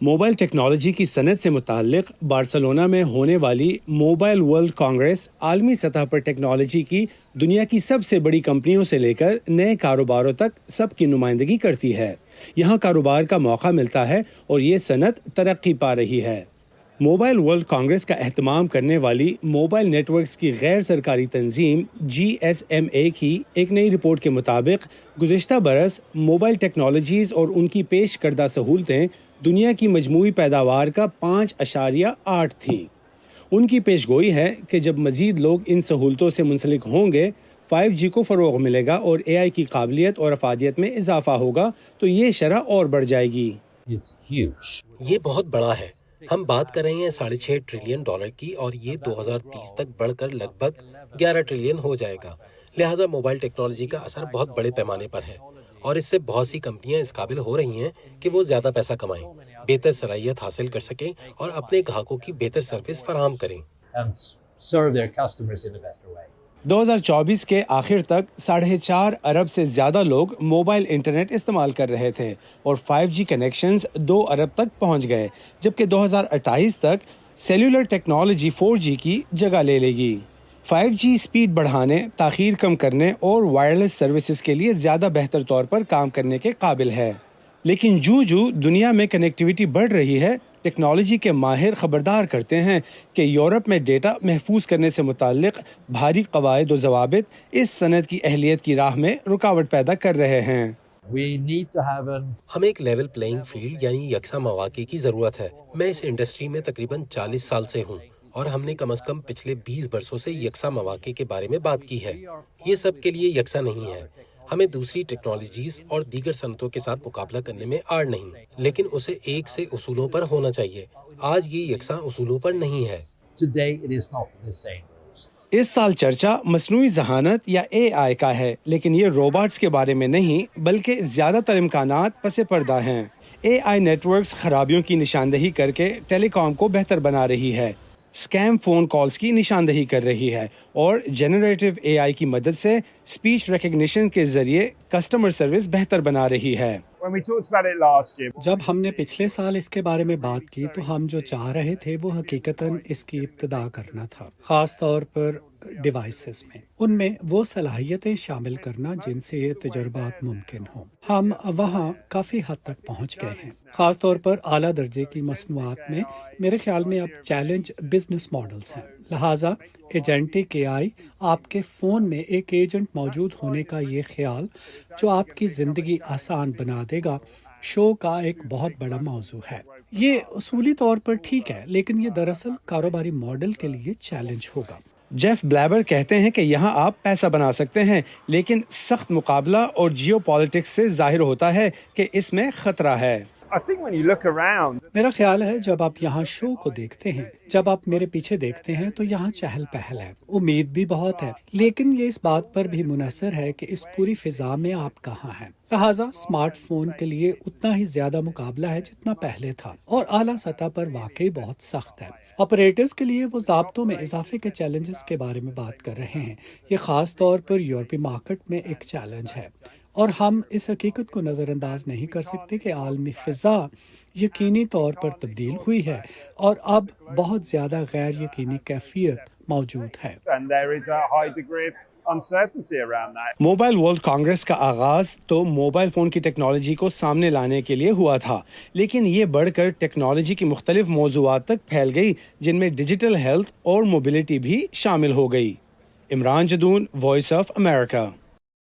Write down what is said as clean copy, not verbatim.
Mobile technology کی صنعت سے متعلق بارسلونا میں ہونے والی موبائل ورلڈ کانگریس عالمی سطح پر ٹیکنالوجی کی دنیا کی سب سے بڑی کمپنیوں سے لے کر نئے کاروباروں تک سب کی نمائندگی کرتی ہے۔ یہاں کاروبار کا موقع ملتا ہے اور یہ صنعت ترقی پا رہی ہے۔ موبائل ورلڈ کانگریس کا اہتمام کرنے والی موبائل نیٹ ورکس کی غیر سرکاری تنظیم GSMA کی ایک نئی رپورٹ کے مطابق گزشتہ برس موبائل ٹیکنالوجیز اور ان کی پیش کردہ سہولتیں دنیا کی مجموعی پیداوار کا 5.8 تھیں۔ ان کی پیشگوئی ہے کہ جب مزید لوگ ان سہولتوں سے منسلک ہوں گے، 5G کو فروغ ملے گا اور AI کی قابلیت اور افادیت میں اضافہ ہوگا تو یہ شرح اور بڑھ جائے گی۔ یہ بہت بڑا ہے۔ ہم بات کر رہے ہیں $6.5 ٹریلین کی اور یہ 2030 تک بڑھ کر لگ بھگ 11 ٹریلین ہو جائے گا۔ لہٰذا موبائل ٹیکنالوجی کا اثر بہت بڑے پیمانے پر ہے اور اس سے بہت سی کمپنیاں اس قابل ہو رہی ہیں کہ وہ زیادہ پیسہ کمائیں، بہتر صلاحیت حاصل کر سکیں اور اپنے گاہکوں کی بہتر سروس فراہم کریں۔ 2024 کے آخر تک 4.5 ارب سے زیادہ لوگ موبائل انٹرنیٹ استعمال کر رہے تھے اور 5G کنیکشنز 2 ارب تک پہنچ گئے، جبکہ 2028 تک سیلولر ٹیکنالوجی 4G کی جگہ لے لے گی۔ 5G سپیڈ بڑھانے، تاخیر کم کرنے اور وائرلیس سروسز کے لیے زیادہ بہتر طور پر کام کرنے کے قابل ہے۔ لیکن جو دنیا میں کنیکٹیویٹی بڑھ رہی ہے، ٹیکنالوجی کے ماہر خبردار کرتے ہیں کہ یورپ میں ڈیٹا محفوظ کرنے سے متعلق بھاری قواعد و ضوابط اس صنعت کی اہلیت کی راہ میں رکاوٹ پیدا کر رہے ہیں۔ ہمیں ایک لیول پلینگ فیلڈ یعنی یکساں مواقع کی ضرورت ہے۔ میں اس انڈسٹری میں تقریباً 40 سال سے ہوں اور ہم نے کم از کم پچھلے 20 برسوں سے یکساں مواقع کے بارے میں بات کی ہے۔ یہ سب کے لیے یکساں نہیں ہے۔ ہمیں دوسری ٹیکنالوجیز اور دیگر صنعتوں کے ساتھ مقابلہ کرنے میں آڑ نہیں، لیکن اسے ایک سے اصولوں پر ہونا چاہیے۔ آج یہ یکساں اصولوں پر نہیں ہے۔ اس سال چرچا مصنوعی ذہانت یا AI کا ہے، لیکن یہ روبوٹس کے بارے میں نہیں بلکہ زیادہ تر امکانات پس پردہ ہیں۔ AI نیٹ ورکس خرابیوں کی نشاندہی کر کے ٹیلی کام کو بہتر بنا رہی ہے، اسکیم فون کالز کی نشاندہی کر رہی ہے اور جنریٹو AI کی مدد سے اسپیچ ریکگنیشن کے ذریعے کسٹمر سروس بہتر بنا رہی ہے۔ جب ہم نے پچھلے سال اس کے بارے میں بات کی تو ہم جو چاہ رہے تھے وہ حقیقتاً اس کی ابتدا کرنا تھا، خاص طور پر ڈیوائسز میں، ان میں وہ صلاحیتیں شامل کرنا جن سے یہ تجربات ممکن ہوں۔ ہم وہاں کافی حد تک پہنچ گئے ہیں، خاص طور پر اعلیٰ درجے کی مصنوعات میں۔ میرے خیال میں اب چیلنج بزنس ماڈلز ہیں، لہٰذا ایجنٹک AI، آپ کے فون میں ایک ایجنٹ موجود ہونے کا یہ خیال جو آپ کی زندگی آسان بنا دے گا، شو کا ایک بہت بڑا موضوع ہے۔ یہ اصولی طور پر ٹھیک ہے، لیکن یہ دراصل کاروباری ماڈل کے لیے چیلنج ہوگا۔ جیف بلیبر کہتے ہیں کہ یہاں آپ پیسہ بنا سکتے ہیں، لیکن سخت مقابلہ اور جیو پالیٹکس سے ظاہر ہوتا ہے کہ اس میں خطرہ ہے۔ میرا خیال ہے جب آپ یہاں شو کو دیکھتے ہیں، جب آپ میرے پیچھے دیکھتے ہیں تو یہاں چہل پہل ہے، امید بھی بہت ہے، لیکن یہ اس بات پر بھی منحصر ہے کہ اس پوری فضا میں آپ کہاں ہیں۔ لہٰذا اسمارٹ فون کے لیے اتنا ہی زیادہ مقابلہ ہے جتنا پہلے تھا، اور اعلیٰ سطح پر واقعی بہت سخت ہے۔ آپریٹرز کے لیے وہ ضابطوں میں اضافے کے چیلنجز کے بارے میں بات کر رہے ہیں۔ یہ خاص طور پر یورپی مارکیٹ میں ایک چیلنج ہے، اور ہم اس حقیقت کو نظر انداز نہیں کر سکتے کہ عالمی فضا یقینی طور پر تبدیل ہوئی ہے اور اب بہت زیادہ غیر یقینی کیفیت موجود ہے۔ موبائل ورلڈ کانگریس کا آغاز تو موبائل فون کی ٹیکنالوجی کو سامنے لانے کے لیے ہوا تھا، لیکن یہ بڑھ کر ٹیکنالوجی کی مختلف موضوعات تک پھیل گئی، جن میں ڈیجیٹل ہیلتھ اور موبلٹی بھی شامل ہو گئی۔ Imran Jadoon, voice of America.